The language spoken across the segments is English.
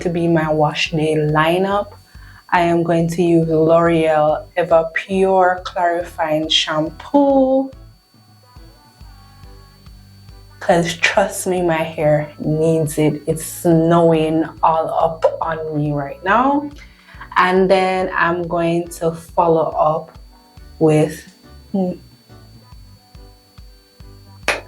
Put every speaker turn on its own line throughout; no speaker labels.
to be my wash day lineup, I am going to use L'Oreal EverPure Clarifying Shampoo. Because trust me, my hair needs it. It's snowing all up on me right now. And then I'm going to follow up with,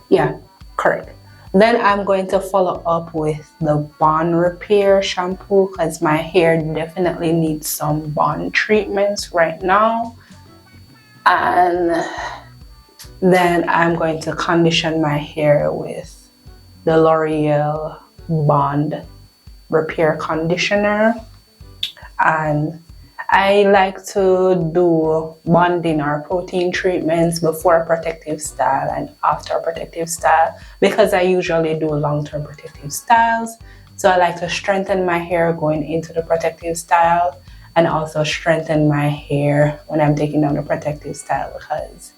yeah, correct. Then I'm going to follow up with the bond repair shampoo because my hair definitely needs some bond treatments right now. And then I'm going to condition my hair with the L'Oreal Bond Repair Conditioner. And I like to do bonding or protein treatments before protective style and after protective style because I usually do long-term protective styles. So I like to strengthen my hair going into the protective style and also strengthen my hair when I'm taking down the protective style because,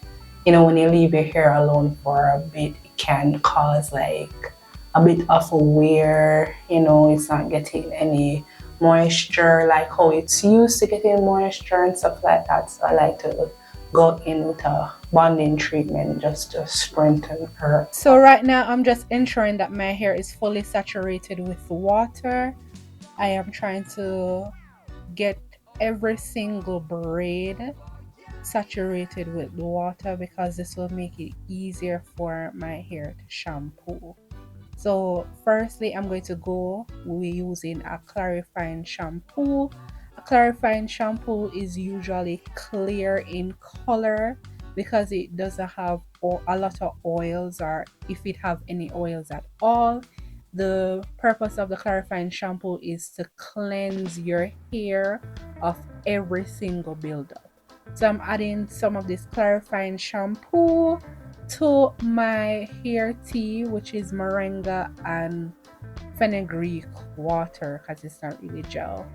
you know, when you leave your hair alone for a bit, it can cause like a bit of a wear, you know, it's not getting any moisture like how it's used to getting moisture and stuff like that. So I like to go in with a bonding treatment just to strengthen her. So right now I'm just ensuring that my hair is fully saturated with water. I am trying to get every single braid saturated with water because this will make it easier for my hair to shampoo. So firstly, I'm going to go using a clarifying shampoo. A clarifying shampoo is usually clear in color because it doesn't have a lot of oils, or if it have any oils at all. The purpose of the clarifying shampoo is to cleanse your hair of every single buildup. So I'm adding some of this clarifying shampoo to my hair tea, which is moringa and fenugreek water because it's not really gel.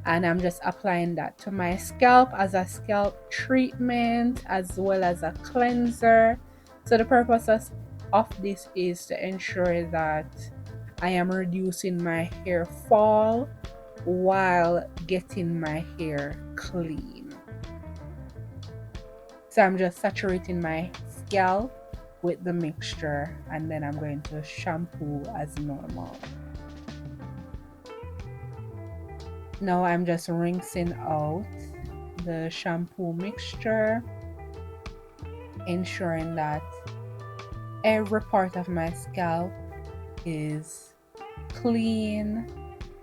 And I'm just applying that to my scalp as a scalp treatment as well as a cleanser. So the purpose of this is to ensure that I am reducing my hair fall while getting my hair clean. So I'm just saturating my scalp with the mixture and then I'm going to shampoo as normal. Now I'm just rinsing out the shampoo mixture, ensuring that every part of my scalp is clean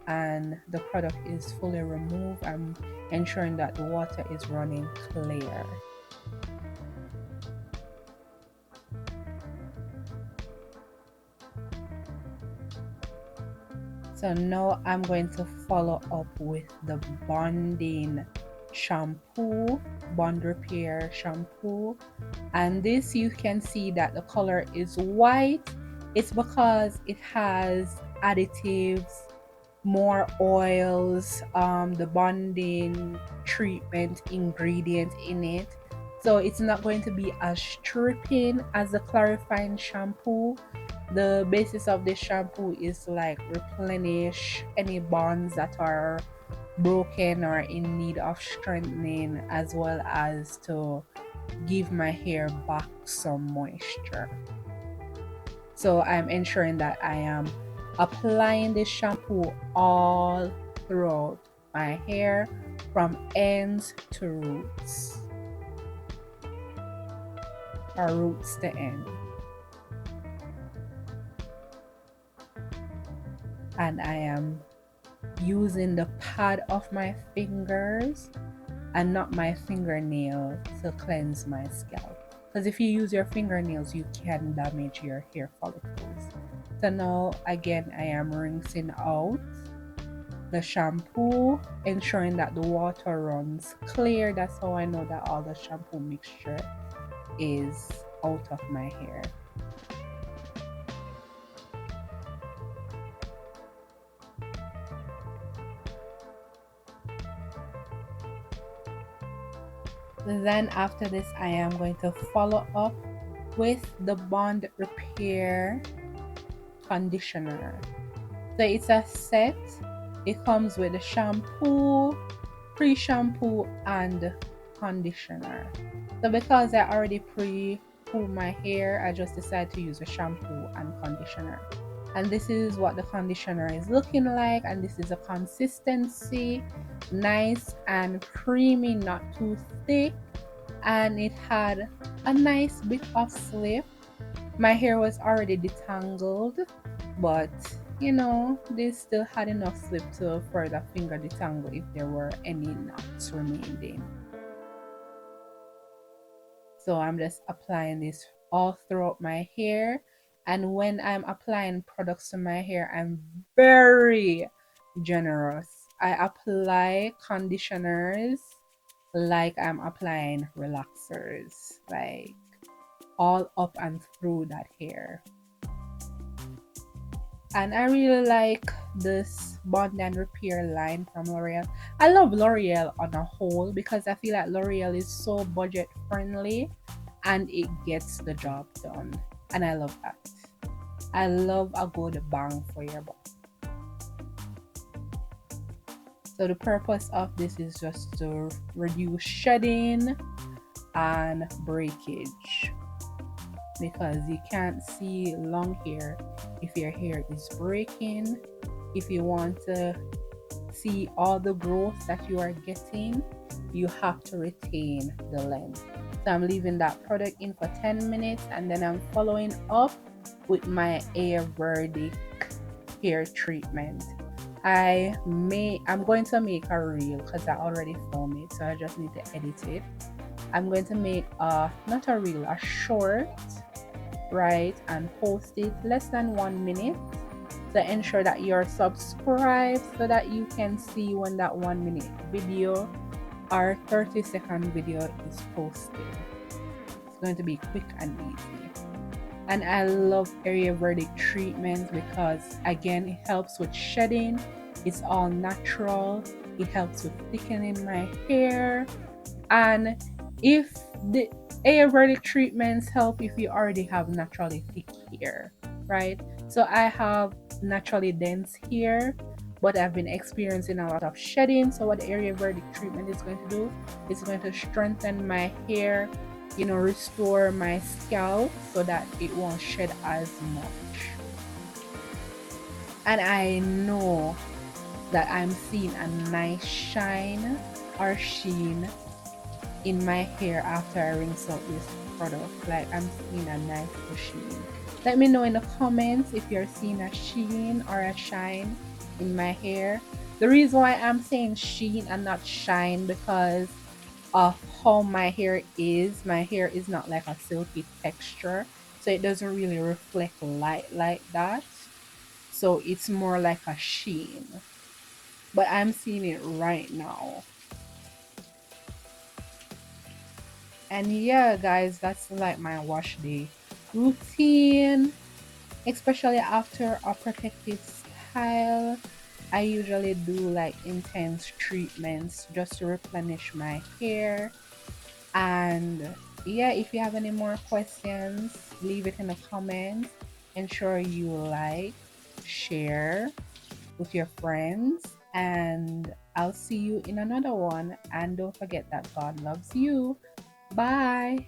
and the product is fully removed. I'm ensuring that the water is running clear. So now I'm going to follow up with the bonding shampoo, bond repair shampoo. And this, you can see that the color is white. It's because it has additives, more oils, the bonding treatment ingredient in it. So it's not going to be as stripping as the clarifying shampoo. The basis of this shampoo is like replenish any bonds that are broken or in need of strengthening, as well as to give my hair back some moisture. So I'm ensuring that I am applying this shampoo all throughout my hair from ends to roots, or roots to end. And I am using the pad of my fingers and not my fingernail to cleanse my scalp, because if you use your fingernails you can damage your hair follicles. So now again I am rinsing out the shampoo, ensuring that the water runs clear. That's how I know that all the shampoo mixture is out of my hair. Then after this I am going to follow up with the bond repair conditioner. So it's a set It comes with the shampoo, pre-shampoo, and conditioner. So because I already pre-poo my hair, I just decided to use a shampoo and conditioner. And this is what the conditioner is looking like, and this is a consistency, nice and creamy, not too thick, and it had a nice bit of slip. My hair was already detangled, but you know, they still had enough slip to further finger detangle if there were any knots remaining. So I'm just applying this all throughout my hair, and when I'm applying products to my hair, I'm very generous. I apply conditioners like I'm applying relaxers, like all up and through that hair. And I really like this Bond and Repair line from L'Oreal. I love L'Oreal on a whole because I feel like L'Oreal is so budget friendly and it gets the job done. And I love that. I love a good bang for your buck. So the purpose of this is just to reduce shedding and breakage, because you can't see long hair if your hair is breaking. If you want to see all the growth that you are getting, you have to retain the length. So I'm leaving that product in for 10 minutes, and then I'm following up with my Ayuverdic hair treatment. I'm going to make a reel because I already filmed it, so I just need to edit it. I'm going to make not a reel, a short, right, and post it less than 1 minute to ensure that you're subscribed so that you can see when that 1 minute video or 30-second video is posted. It's going to be quick and easy. And I love Ayurvedic treatments because again, it helps with shedding. It's all natural. It helps with thickening my hair. And if the Ayurvedic treatments help if you already have naturally thick hair, right? So I have naturally dense hair, but I've been experiencing a lot of shedding. So what the Ayurvedic treatment is going to do is going to strengthen my hair, you know, restore my scalp so that it won't shed as much. And I know that I'm seeing a nice shine or sheen in my hair after I rinse out this product. Like I'm seeing a nice sheen. Let me know in the comments if you're seeing a sheen or a shine in my hair. The reason why I'm saying sheen and not shine because of how my hair is. My hair is not like a silky texture, so it doesn't really reflect light like that. So it's more like a sheen. But I'm seeing it right now. And yeah, guys, that's like my wash day routine, especially after a protective style. I usually do like intense treatments just to replenish my hair. And yeah, if you have any more questions, leave it in the comments. Ensure you like, share with your friends, and I'll see you in another one. And don't forget that God loves you. Bye.